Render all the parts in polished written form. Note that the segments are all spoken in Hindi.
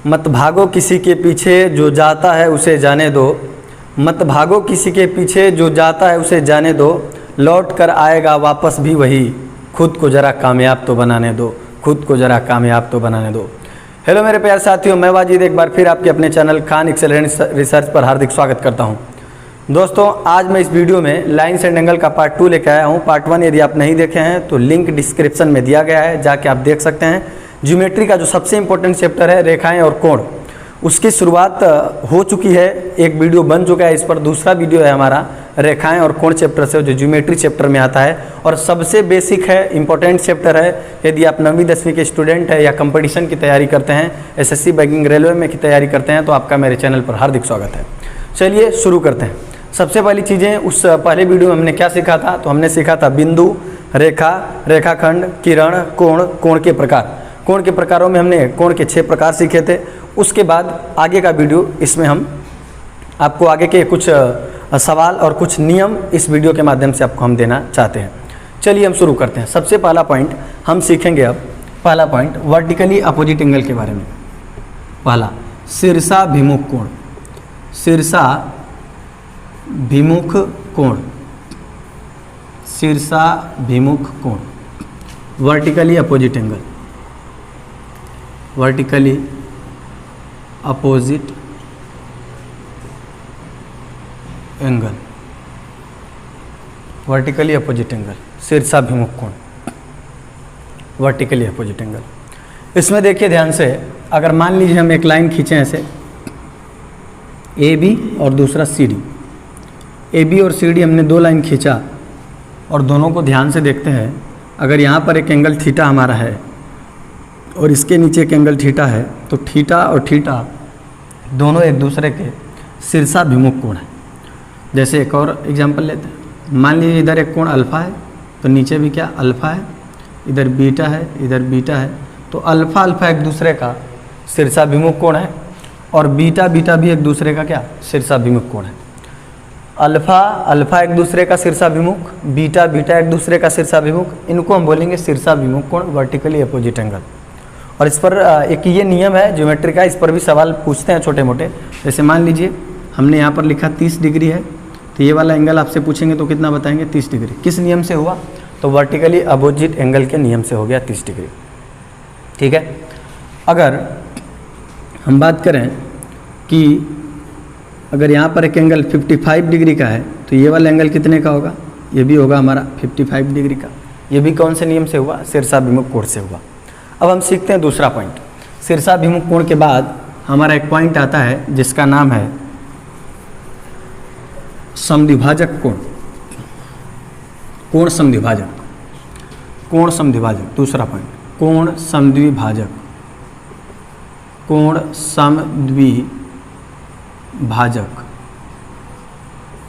मत भागो किसी के पीछे जो जाता है उसे जाने दो, मत भागो किसी के पीछे जो जाता है उसे जाने दो, लौट कर आएगा वापस भी वही, खुद को ज़रा कामयाब तो बनाने दो, खुद को ज़रा कामयाब तो बनाने दो। हेलो मेरे प्यारे साथियों, मैं वाजिद एक बार फिर आपके अपने चैनल खान एक्सेलेंट रिसर्च पर हार्दिक स्वागत करता हूं। दोस्तों, आज मैं इस वीडियो में लाइन्स एंड एंगल का पार्ट 2 लेकर आया हूं। पार्ट 1 यदि आप नहीं देखे हैं तो लिंक डिस्क्रिप्शन में दिया गया है, जाके आप देख सकते हैं। ज्योमेट्री का जो सबसे इंपॉर्टेंट चैप्टर है रेखाएं और कोण, उसकी शुरुआत हो चुकी है, एक वीडियो बन चुका है इस पर। दूसरा वीडियो है हमारा रेखाएं और कोण चैप्टर से, जो ज्योमेट्री चैप्टर में आता है और सबसे बेसिक है, इंपॉर्टेंट चैप्टर है। यदि आप 9वीं 10वीं के स्टूडेंट है या कंपटीशन की तैयारी करते हैं, एसएससी बैंकिंग रेलवे में की तैयारी करते हैं, तो आपका मेरे चैनल पर हार्दिक स्वागत है। चलिए शुरू करते हैं। सबसे पहली चीज़ें, उस पहले वीडियो में हमने क्या सीखा था? तो हमने सीखा था बिंदु, रेखा, रेखाखंड, किरण, कोण, कोण के प्रकार। कोण के प्रकारों में हमने कोण के 6 प्रकार सीखे थे। उसके बाद आगे का वीडियो, इसमें हम आपको आगे के कुछ सवाल और कुछ नियम इस वीडियो के माध्यम से आपको हम देना चाहते हैं। चलिए हम शुरू करते हैं। सबसे पहला पॉइंट हम सीखेंगे अब। पहला पॉइंट वर्टिकली अपोजिट एंगल के बारे में। पहला शीर्षाभिमुख कोण, शीर्षाभिमुख कोण, शीर्षाभिमुख कोण, vertically opposite angle, vertically opposite angle, vertically opposite angle, शीर्षाभिमुख कोण, वर्टिकली अपोजिट एंगल। इसमें देखिए ध्यान से, अगर मान लीजिए हम एक लाइन खींचें ऐसे, ए बी और दूसरा सी डी। ए बी और सी डी हमने 2 लाइन खींचा और दोनों को ध्यान से देखते हैं। अगर यहाँ पर एक एंगल थीटा हमारा है और इसके नीचे एक एंगल थीटा है, तो थीटा और थीटा दोनों एक दूसरे के शीर्षाभिमुख कोण है। जैसे एक और एग्जांपल लेते हैं। मान लीजिए इधर एक कोण अल्फ़ा है, तो नीचे भी क्या अल्फ़ा है, इधर बीटा है, इधर बीटा है, तो अल्फ़ा अल्फ़ा एक दूसरे का शीर्षाभिमुख कोण है और बीटा बीटा भी एक दूसरे का क्या शीर्षाभिमुख कोण है। अल्फ़ा अल्फ़ा एक दूसरे का शीर्षाभिमुख, बीटा बीटा एक दूसरे का शीर्षाभिमुख, इनको हम बोलेंगे शीर्षाभिमुख कोण, वर्टिकली अपोजिट एंगल। और इस पर एक ये नियम है ज्योमेट्री का, इस पर भी सवाल पूछते हैं छोटे मोटे। जैसे मान लीजिए हमने यहाँ पर लिखा 30 डिग्री है, तो ये वाला एंगल आपसे पूछेंगे तो कितना बताएंगे? 30 डिग्री। किस नियम से हुआ? तो वर्टिकली अपोजिट एंगल के नियम से हो गया 30 डिग्री। ठीक है। अगर हम बात करें कि अगर यहाँ पर एक एंगल 55 डिग्री का है, तो ये वाला एंगल कितने का होगा? ये भी होगा हमारा 55 डिग्री का। ये भी कौन से नियम से हुआ? शीर्षाभिमुख कोण से हुआ। अब हम सीखते हैं दूसरा पॉइंट। शीर्षाभिमुख कोण के बाद हमारा एक पॉइंट आता है जिसका नाम है समद्विभाजक कोण, कोण समद्विभाजक, कोण समद्विभाजक। दूसरा पॉइंट कोण समद्विभाजक, कोण समद्विभाजक,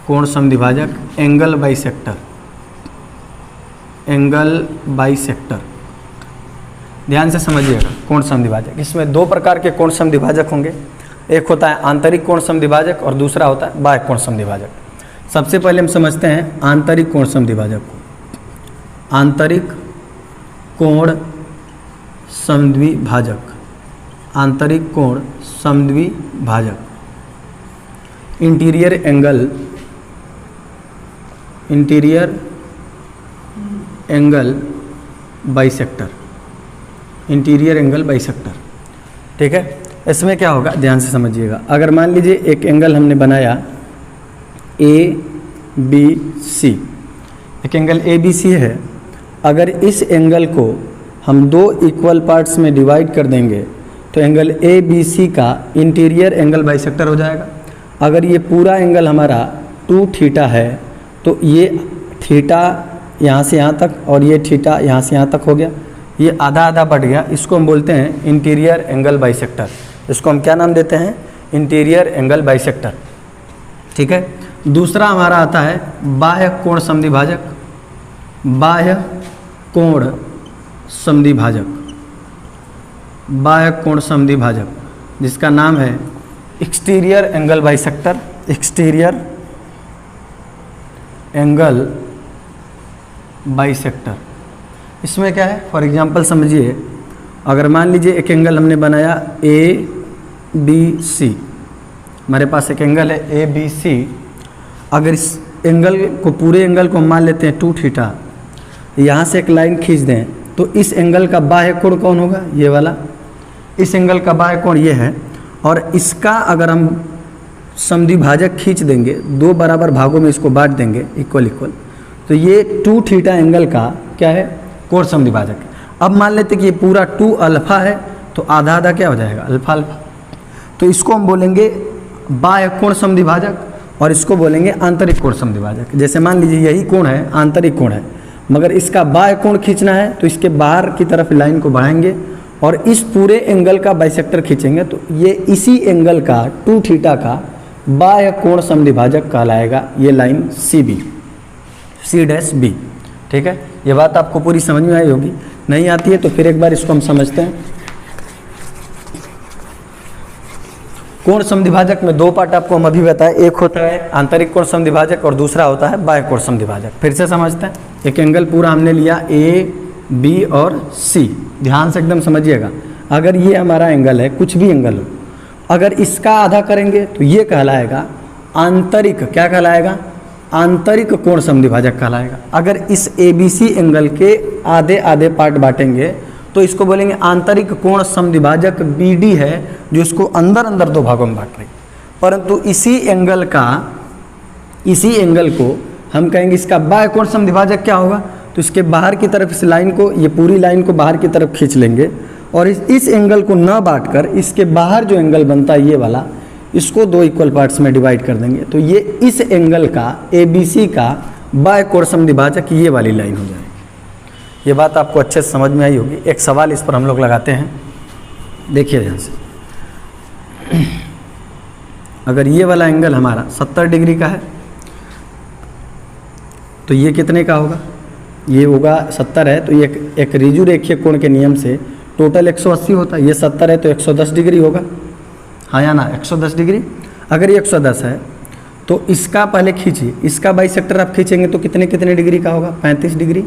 कोण समद्विभाजक, एंगल बाइसेक्टर, एंगल बाइसेक्टर। ध्यान से समझिएगा। कोण समद्विभाजक, इसमें 2 प्रकार के कोण समद्विभाजक होंगे। एक होता है आंतरिक कोण समद्विभाजक और दूसरा होता है बाह्य कोण समद्विभाजक। सबसे पहले हम समझते हैं आंतरिक कोण समद्विभाजक को। आंतरिक कोण समद्विभाजक, आंतरिक कोण समद्विभाजक, interior angle, interior angle bisector, interior angle bisector. ठीक है। इसमें क्या होगा, ध्यान से समझिएगा। अगर मान लीजिए एक एंगल हमने बनाया ABC, एक एंगल ABC है। अगर इस एंगल को हम 2 इक्वल पार्ट्स में डिवाइड कर देंगे तो एंगल ABC का इंटीरियर एंगल बाइसेक्टर हो जाएगा। अगर ये पूरा एंगल हमारा 2 थीटा है, तो ये थीटा यहाँ से यहाँ तक और ये थीटा यहाँ से यहाँ तक हो गया, ये आधा आधा बढ़ गया। इसको हम बोलते हैं इंटीरियर एंगल बाइसेक्टर। इसको हम क्या नाम देते हैं? Interior angle bisector. ठीक है। दूसरा हमारा आता है बाह्य कोण समद्विभाजक, बाह्य कोण समद्विभाजक, बाह्य कोण समद्विभाजक, जिसका नाम है exterior angle bisector, exterior angle bisector. इसमें क्या है, फॉर एग्जांपल समझिए, अगर मान लीजिए एक एंगल हमने बनाया ABC, हमारे पास एक एंगल है ABC। अगर इस एंगल को, पूरे एंगल को हम मान लेते हैं 2 थीटा, यहाँ से एक लाइन खींच दें तो इस एंगल का बाह्य कोण कौन होगा, ये वाला। इस एंगल का बाह्य कोण ये है, और इसका अगर हम समद्विभाजक खींच देंगे, 2 बराबर भागों में इसको बांट देंगे इक्वल इक्वल, तो ये 2 थीटा एंगल का क्या है, कोण समद्विभाजक। अब मान लेते कि ये पूरा 2 अल्फा है, तो आधा आधा क्या हो जाएगा, अल्फा अल्फा। तो इसको हम बोलेंगे बाह्य कोण समद्विभाजक, और इसको बोलेंगे आंतरिक कोण समद्विभाजक। जैसे मान लीजिए यही कोण है, आंतरिक कोण है, मगर इसका बाह्य कोण खींचना है तो इसके बाहर की तरफ लाइन को बढ़ाएंगे और इस पूरे एंगल का बाइसेक्टर खींचेंगे, तो ये इसी एंगल का 2 थीटा का बाह्य कोण समद्विभाजक कहलाएगा, ये लाइन C'B। ठीक है, ये बात आपको पूरी समझ में आई होगी। नहीं आती है तो फिर एक बार इसको हम समझते हैं। कोण समद्विभाजक में 2 पार्ट आपको हम अभी बताए, एक होता है आंतरिक कोण समद्विभाजक और दूसरा होता है बाह्य कोण समद्विभाजक। फिर से समझते हैं। एक एंगल पूरा हमने लिया A, B और C, ध्यान से एकदम समझिएगा। अगर ये हमारा एंगल है, कुछ भी एंगल हो, अगर इसका आधा करेंगे तो ये कहलाएगा आंतरिक, क्या कहलाएगा, आंतरिक कोण समद्विभाजक कहलाएगा। अगर इस ABC एंगल के आधे आधे पार्ट बांटेंगे तो इसको बोलेंगे आंतरिक कोण समद्विभाजक BD है, जो इसको अंदर अंदर 2 भागों में बांट रही। परंतु इसी एंगल को हम कहेंगे इसका बाह्य कोण समद्विभाजक क्या होगा, तो इसके बाहर की तरफ इस लाइन को, ये पूरी लाइन को बाहर की तरफ खींच लेंगे और इस एंगल को न बांटकर इसके बाहर जो एंगल बनता है ये वाला, इसको 2 इक्वल पार्ट्स में डिवाइड कर देंगे। तो ये इस एंगल का ABC का बाह्य कोण समद्विभाजक ये वाली लाइन हो जाएगी। ये बात आपको अच्छे से समझ में आई होगी। एक सवाल इस पर हम लोग लगाते हैं, देखिए ध्यान से। अगर ये वाला एंगल हमारा 70 डिग्री का है तो ये कितने का होगा, ये होगा 70 है तो ये एक ऋजु रेखीय कोण के नियम से टोटल 180 होता है। ये 70 है तो 110 डिग्री होगा, हाँ या ना, 110 डिग्री। अगर ये 110 है तो इसका पहले खींचिए, इसका बाइसेक्टर आप खींचेंगे तो कितने कितने डिग्री का होगा, 35 डिग्री,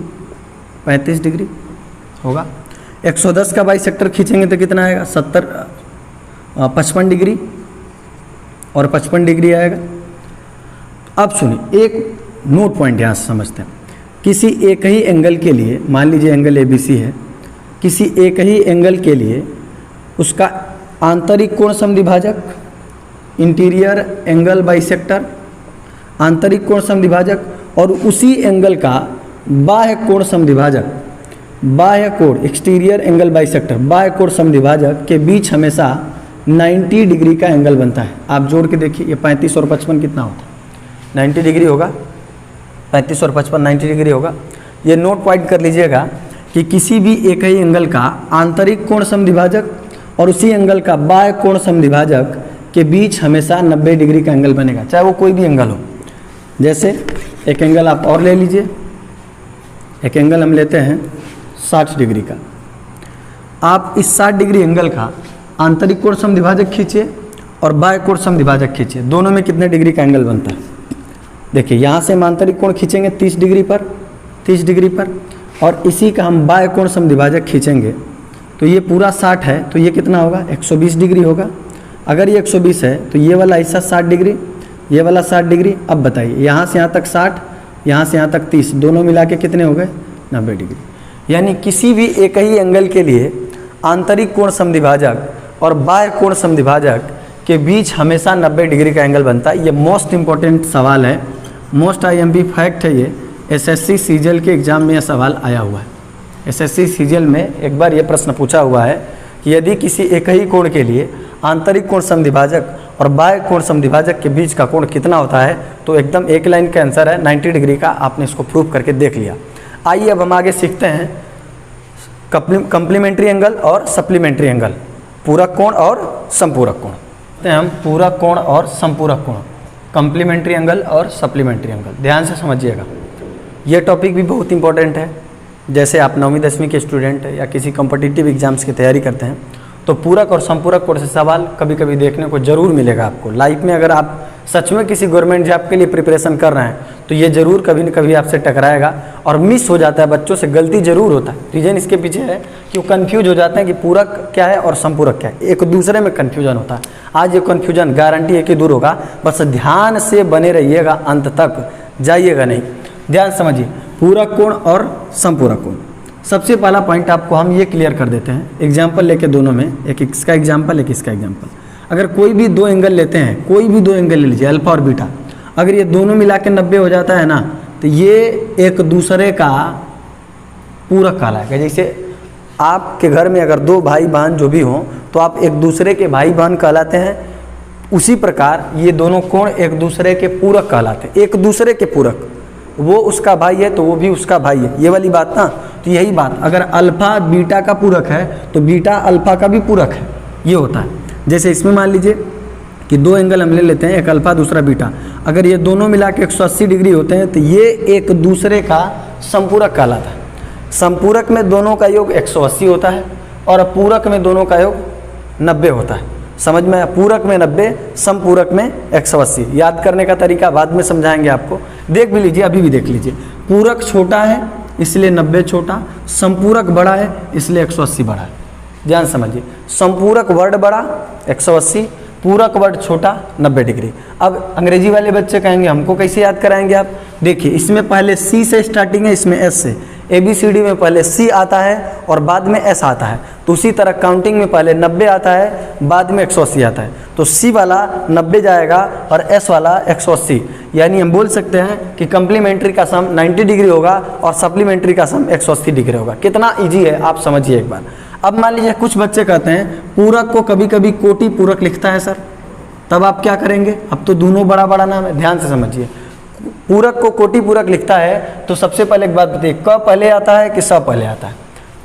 35 डिग्री होगा। 110 का बाइसेक्टर खींचेंगे तो कितना आएगा, 55 डिग्री और 55 डिग्री आएगा। अब सुनिए, एक नोट पॉइंट यहाँ से समझते हैं। किसी एक ही एंगल के लिए, मान लीजिए एंगल ABC है, किसी एक ही एंगल के लिए उसका आंतरिक कोण समद्विभाजक, इंटीरियर एंगल बाइसेक्टर, आंतरिक कोण समद्विभाजक, और उसी एंगल का बाह्य कोण समद्विभाजक, बाह्य कोण एक्सटीरियर एंगल बाइसेक्टर, बाह्य कोण समद्विभाजक के बीच हमेशा 90 डिग्री का एंगल बनता है। आप जोड़ के देखिए, ये 35 और 55 कितना होता है, 90 डिग्री होगा। 35 और 55 90 डिग्री होगा। ये नोट पॉइंट कर लीजिएगा कि किसी भी एक ही एंगल का आंतरिक कोण समद्विभाजक और उसी एंगल का बाह्य कोण समद्विभाजक के बीच हमेशा 90 डिग्री का एंगल बनेगा, चाहे वो कोई भी एंगल हो। जैसे एक एंगल आप और ले लीजिए, एक एंगल हम लेते हैं 60 डिग्री का। आप इस 60 डिग्री एंगल का आंतरिक कोण समद्विभाजक खींचिए और बाह्य कोण समद्विभाजक खींचिए, दोनों में कितने डिग्री का एंगल बनता है। देखिए, यहाँ से हम आंतरिक कोण खींचेंगे 30 डिग्री पर, 30 डिग्री पर, और इसी का हम बाह्य कोण समद्विभाजक खींचेंगे तो ये पूरा 60 है तो ये कितना होगा, 120 डिग्री होगा। अगर ये 120 है तो ये वाला हिस्सा 60 डिग्री, ये वाला 60 डिग्री। अब बताइए, यहाँ से यहाँ तक 60, यहाँ से यहाँ तक 30, दोनों मिला के कितने हो गए, 90 डिग्री। यानी किसी भी एक ही एंगल के लिए आंतरिक कोण समद्विभाजक और बाह्य कोण समद्विभाजक के बीच हमेशा 90 डिग्री का एंगल बनता है। ये मोस्ट इंपॉर्टेंट सवाल है, मोस्ट IMP फैक्ट है। ये SSC सीजीएल के एग्जाम में यह सवाल आया हुआ है। SSC सीजीएल में एक बार ये प्रश्न पूछा हुआ है कि यदि किसी एक ही कोण के लिए आंतरिक कोण समद्विभाजक और बाह्य कोण समद्विभाजक के बीच का कोण कितना होता है, तो एकदम एक लाइन का आंसर है 90 डिग्री का। आपने इसको प्रूव करके देख लिया। आइए अब हम आगे सीखते हैं कंप्लीमेंट्री एंगल और सप्लीमेंट्री एंगल, पूरक कोण और संपूरक कोण। हम पूरक कोण और संपूरक कोण, कंप्लीमेंट्री एंगल और सप्लीमेंट्री एंगल, ध्यान से समझिएगा। ये टॉपिक भी बहुत इंपॉर्टेंट है। जैसे आप 9वीं 10वीं के स्टूडेंट या किसी कॉम्पिटिटिव एग्जाम्स की तैयारी करते हैं तो पूरक और संपूरक कोण से सवाल कभी कभी देखने को जरूर मिलेगा आपको लाइफ में। अगर आप सच में किसी गवर्नमेंट जॉब के लिए प्रिपरेशन कर रहे हैं तो ये जरूर कभी न कभी आपसे टकराएगा और मिस हो जाता है, बच्चों से गलती जरूर होता है। रीजन इसके पीछे है कि वो कन्फ्यूज हो जाते हैं कि पूरक क्या है और संपूरक क्या है, एक दूसरे में कन्फ्यूजन होता है। आज ये कन्फ्यूजन गारंटी है कि दूर होगा, बस ध्यान से बने रहिएगा, अंत तक जाइएगा नहीं। ध्यान समझिए, पूरक कोण और संपूरक कोण। सबसे पहला पॉइंट आपको हम ये क्लियर कर देते हैं, एग्जाम्पल लेके दोनों में, एक इसका एग्जाम्पल एक इसका एग्जाम्पल। अगर कोई भी दो एंगल लेते हैं, कोई भी दो एंगल ले लीजिए, अल्फा और बीटा, अगर ये दोनों मिला के 90 हो जाता है ना, तो ये एक दूसरे का पूरक कहलाएगा। जैसे आपके घर में अगर दो भाई बहन जो भी हों तो आप एक दूसरे के भाई बहन कहलाते हैं, उसी प्रकार ये दोनों कोण एक दूसरे के पूरक कहलाते हैं, एक दूसरे के पूरक। वो उसका भाई है तो वो भी उसका भाई है, ये वाली बात ना। तो यही बात, अगर अल्फा बीटा का पूरक है तो बीटा अल्फा का भी पूरक है, ये होता है। जैसे इसमें मान लीजिए कि दो एंगल हम ले लेते हैं, एक अल्फा दूसरा बीटा, अगर ये दोनों मिला के 180 डिग्री होते हैं तो ये एक दूसरे का संपूरक कहलाता है। संपूरक में दोनों का योग 180 होता है और पूरक में दोनों का योग 90 होता है। समझ में आया? पूरक में 90, संपूरक में 180। याद करने का तरीका बाद में समझाएंगे आपको, देख भी लीजिए, अभी भी देख लीजिए। पूरक छोटा है इसलिए 90 छोटा, संपूरक बड़ा है इसलिए 180 बड़ा है। ध्यान समझिए, संपूरक वर्ड बड़ा 180, पूरक वर्ड छोटा 90 डिग्री। अब अंग्रेजी वाले बच्चे कहेंगे हमको कैसे याद कराएंगे आप? देखिए, इसमें पहले सी से स्टार्टिंग है, इसमें एस से। ABCD में पहले सी आता है और बाद में एस आता है, तो उसी तरह काउंटिंग में पहले 90 आता है, बाद में 180 आता है। तो सी वाला 90 जाएगा और एस वाला 180, यानी हम बोल सकते हैं कि कंप्लीमेंट्री का सम 90 डिग्री होगा और सप्लीमेंट्री का सम 180 डिग्री होगा। कितना ईजी है आप समझिए एक बार। अब मान लीजिए कुछ बच्चे कहते हैं पूरक को कभी कभी कोटि पूरक लिखता है सर, तब आप क्या करेंगे? अब तो दोनों बड़ा बड़ा नाम है, ध्यान से समझिए। पूरक को कोटि पूरक लिखता है तो सबसे पहले एक बात बताइए, क पहले आता है कि स पहले आता है?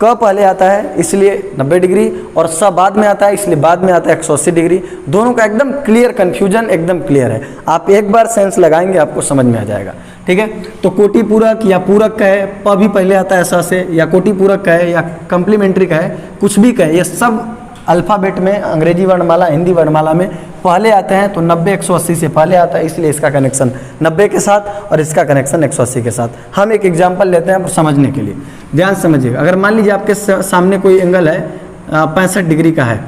क पहले आता है इसलिए 90 डिग्री और स बाद में आता है इसलिए बाद में आता है 180 डिग्री। दोनों का एकदम क्लियर, कन्फ्यूजन एकदम क्लियर है। आप एक बार सेंस लगाएंगे आपको समझ में आ जाएगा। ठीक है, तो कोटि पूरक या पूरक का है, प भी पहले आता है स से, या कोटि पूरक का है या कम्प्लीमेंट्री का है, कुछ भी का है, ये सब अल्फ़ाबेट में, अंग्रेजी वर्णमाला, हिंदी वर्णमाला में पहले आते हैं। तो 90 180 से पहले आता है, इसलिए इसका कनेक्शन 90 के साथ और इसका कनेक्शन 180 के साथ। हम एक एग्जांपल लेते हैं समझने के लिए, ध्यान समझिएगा। अगर मान लीजिए आपके सामने कोई एंगल है 65 डिग्री का है,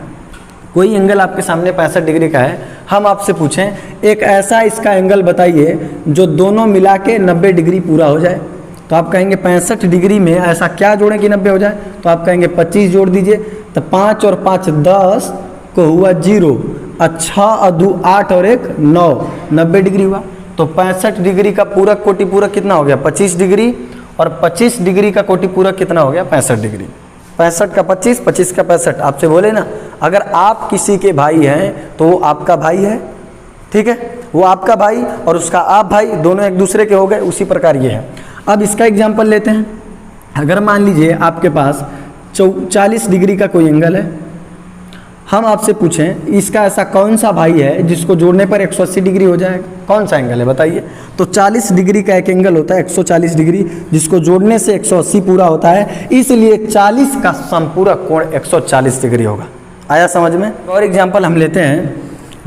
कोई एंगल आपके सामने 65 डिग्री का है, हम आपसे पूछें एक ऐसा इसका एंगल बताइए जो दोनों मिला के 90 डिग्री पूरा हो जाए। तो आप कहेंगे 65 डिग्री में ऐसा क्या जोड़ें कि 90 हो जाए? तो आप कहेंगे 25 जोड़ दीजिए, तो 5 और 5 10 को हुआ 0, 6 और 2 8 और 1 9, 90 डिग्री हुआ। तो 65 डिग्री का पूरक कोटि पूरक कितना हो गया? 25 डिग्री, और 25 डिग्री का कोटि पूरक कितना हो गया? 65 डिग्री। 65 का 25, 25 का 65। आपसे बोले ना, अगर आप किसी के भाई हैं तो वो आपका भाई है, ठीक है, वो आपका भाई और उसका आप भाई, दोनों एक दूसरे के हो गए। उसी प्रकार ये है। अब इसका एग्जाम्पल लेते हैं। अगर मान लीजिए आपके पास 40 डिग्री का कोई एंगल है, हम आपसे पूछें इसका ऐसा कौन सा भाई है जिसको जोड़ने पर 180 डिग्री हो जाएगा? कौन सा एंगल है बताइए? तो 40 डिग्री का एक एंगल होता है 140 डिग्री, जिसको जोड़ने से 180 पूरा होता है, इसलिए 40 का संपूरक कोण 140 डिग्री होगा। आया समझ में? और एग्जाम्पल हम लेते हैं,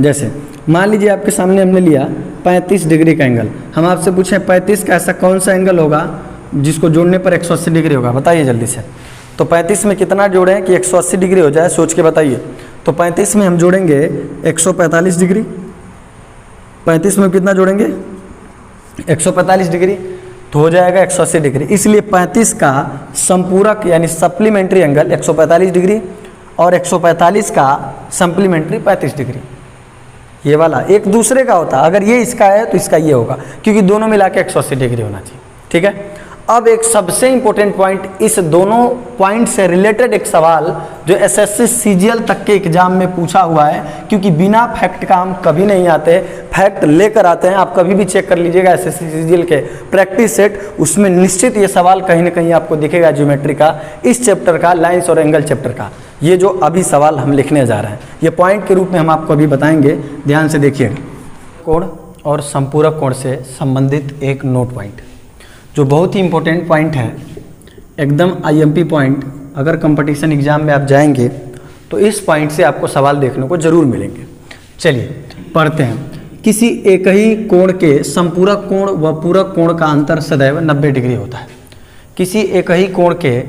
जैसे मान लीजिए आपके सामने हमने लिया 35 डिग्री का एंगल, हम आपसे पूछें 35 का ऐसा कौन सा एंगल होगा जिसको जोड़ने पर 180 डिग्री होगा? बताइए जल्दी से। तो 35 में कितना जोड़ें कि 180 डिग्री हो जाए? सोच के बताइए। तो 35 में हम जोड़ेंगे 145 डिग्री। 35 में कितना जोड़ेंगे? 145 डिग्री, तो हो जाएगा 180 डिग्री। इसलिए 35 का संपूरक यानी सप्लीमेंट्री एंगल 145 डिग्री और 145 का सप्लीमेंट्री 35 डिग्री। ये वाला एक दूसरे का होता, अगर ये इसका है तो इसका ये होगा, क्योंकि दोनों मिला के 180 डिग्री होना चाहिए। ठीक है, अब एक सबसे इंपॉर्टेंट पॉइंट, इस दोनों पॉइंट से रिलेटेड एक सवाल जो एसएससी सीजीएल तक के एग्जाम में पूछा हुआ है, क्योंकि बिना फैक्ट का हम कभी नहीं आते, फैक्ट लेकर आते हैं। आप कभी भी चेक कर लीजिएगा एसएससी सीजीएल के प्रैक्टिस सेट, उसमें निश्चित ये सवाल कहीं ना कहीं आपको दिखेगा ज्योमेट्री का, इस चैप्टर का, लाइन्स और एंगल चैप्टर का। ये जो अभी सवाल हम लिखने जा रहे हैं, ये पॉइंट के रूप में हम आपको अभी बताएंगे, ध्यान से देखिएगा। कोण और संपूरक कोण से संबंधित एक नोट पॉइंट जो बहुत ही इंपॉर्टेंट पॉइंट है, एकदम आईएमपी पॉइंट। अगर कंपटीशन एग्जाम में आप जाएंगे तो इस पॉइंट से आपको सवाल देखने को जरूर मिलेंगे। चलिए पढ़ते हैं। किसी एक ही कोण के संपूरक कोण व पूरक कोण का अंतर सदैव 90 डिग्री होता है। किसी एक ही कोण के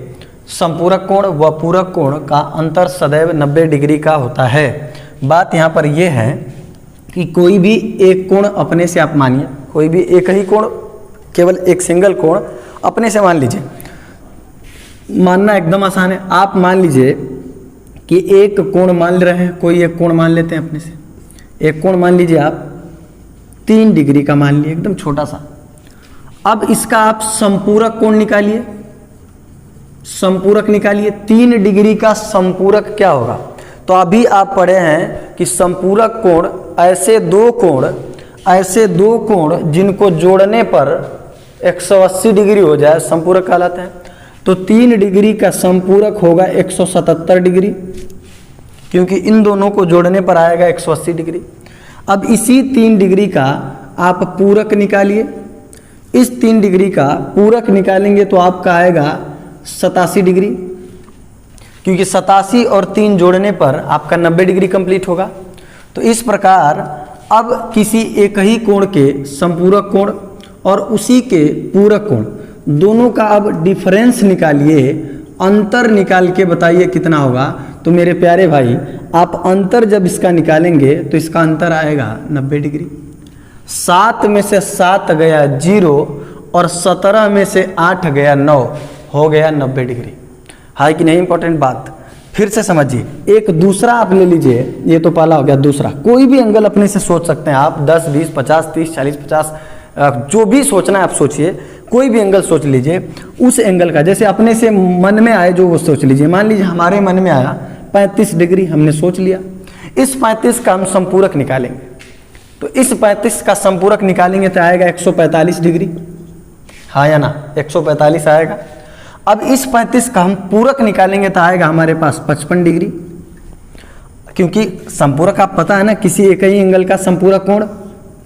संपूरक कोण व पूरक कोण का अंतर सदैव 90 डिग्री का होता है। बात यहाँ पर यह है कि कोई भी एक कोण अपने से, आप मानिए कोई भी एक ही कोण, केवल एक सिंगल कोण अपने से मान लीजिए, मानना एकदम आसान है। आप मान लीजिए कि एक कोण मान रहे हैं, कोई एक कोण मान लेते हैं अपने से, एक कोण मान लीजिए आप 3 डिग्री का मान लिए, एकदम छोटा सा। अब इसका आप संपूरक कोण निकालिए, संपूरक निकालिए, 3 डिग्री का संपूरक क्या होगा। तो अभी आप पढ़े हैं कि संपूरक कोण ऐसे दो कोण जिनको जोड़ने पर 180 डिग्री हो जाए संपूरक कहलाते हैं। तो 3 डिग्री का संपूरक होगा 177 डिग्री, क्योंकि इन दोनों को जोड़ने पर आएगा 180 डिग्री। अब इसी 3 डिग्री का आप पूरक निकालिए, इस 3 डिग्री का पूरक निकालेंगे तो आपका आएगा 87 डिग्री, क्योंकि 87 और 3 जोड़ने पर आपका 90 डिग्री कंप्लीट होगा। तो इस प्रकार अब किसी एक ही कोण के संपूरक कोण और उसी के पूरक कोण दोनों का अब डिफरेंस निकालिए, अंतर निकाल के बताइए कितना होगा। तो मेरे प्यारे भाई, आप अंतर जब इसका निकालेंगे तो इसका अंतर आएगा 90 डिग्री। 7 में से 7 गया 0 और 17 में से 8 गया 9, हो गया 90 डिग्री। है कि नहीं इंपॉर्टेंट बात। फिर से समझिए, एक दूसरा आप ले लीजिए, ये तो पहला हो गया। दूसरा कोई भी एंगल अपने से सोच सकते हैं आप, 10, 20, 50, 30, 40, 50, जो भी सोचना है आप सोचिए, कोई भी एंगल सोच लीजिए। उस एंगल का जैसे अपने से मन में आए जो वो सोच लीजिए। मान लीजिए हमारे मन में आया 35 डिग्री, हमने सोच लिया। इस 35 का हम संपूरक निकालेंगे, तो इस 35 का संपूरक निकालेंगे तो आएगा 145 डिग्री, हाँ या ना, 145 आएगा। अब इस 35 का हम पूरक निकालेंगे तो आएगा हमारे पास 55 डिग्री, क्योंकि संपूरक आप पता है ना, किसी एक ही एंगल का संपूरक कोण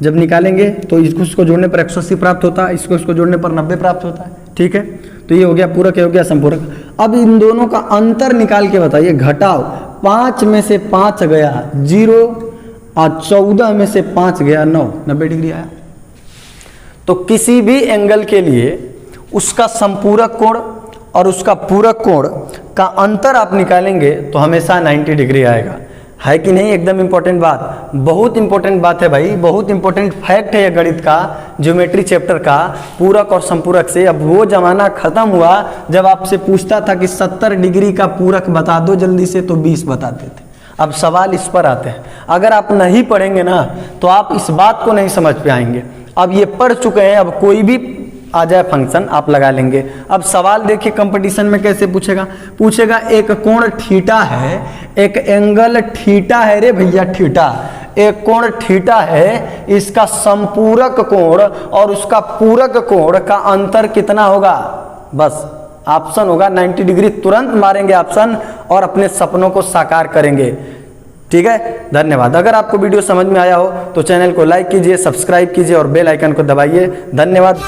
जब निकालेंगे तो इसको जोड़ने पर 180 प्राप्त होता है, इसको जोड़ने पर 90 प्राप्त होता है। ठीक है, तो ये हो गया पूरक, ये हो गया संपूरक। अब इन दोनों का अंतर निकाल के बताइए, घटाओ। 5 में से 5 गया 0 और 14 में से 5 गया 9, 90 डिग्री आया। तो किसी भी एंगल के लिए उसका संपूरक कोण और उसका पूरक कोण का अंतर आप निकालेंगे तो हमेशा 90 डिग्री आएगा। है कि नहीं एकदम इंपॉर्टेंट बात, बहुत इंपॉर्टेंट बात है भाई, बहुत इंपॉर्टेंट फैक्ट है ये गणित का, ज्योमेट्री चैप्टर का, पूरक और संपूरक से। अब वो जमाना खत्म हुआ जब आपसे पूछता था कि 70 डिग्री का पूरक बता दो जल्दी से, तो 20 बताते थे। अब सवाल इस पर आते हैं, अगर आप नहीं पढ़ेंगे ना तो आप इस बात को नहीं समझ पाएंगे। अब ये पढ़ चुके हैं, अब कोई भी आ जाए फंक्शन आप लगा लेंगे। अब सवाल देखिए कंपटीशन में कैसे पूछेगा एक कोण थीटा है, एक एंगल थीटा है रे भैया, थीटा, एक कोण थीटा है, इसका संपूरक कोण और उसका पूरक कोण का अंतर कितना होगा। बस ऑप्शन होगा 90 डिग्री, तुरंत मारेंगे ऑप्शन और अपने सपनों को साकार करेंगे। ठीक है, धन्यवाद। अगर आपको वीडियो समझ में आया हो तो चैनल को लाइक कीजिए, सब्सक्राइब कीजिए और बेल आइकन को दबाइए। धन्यवाद।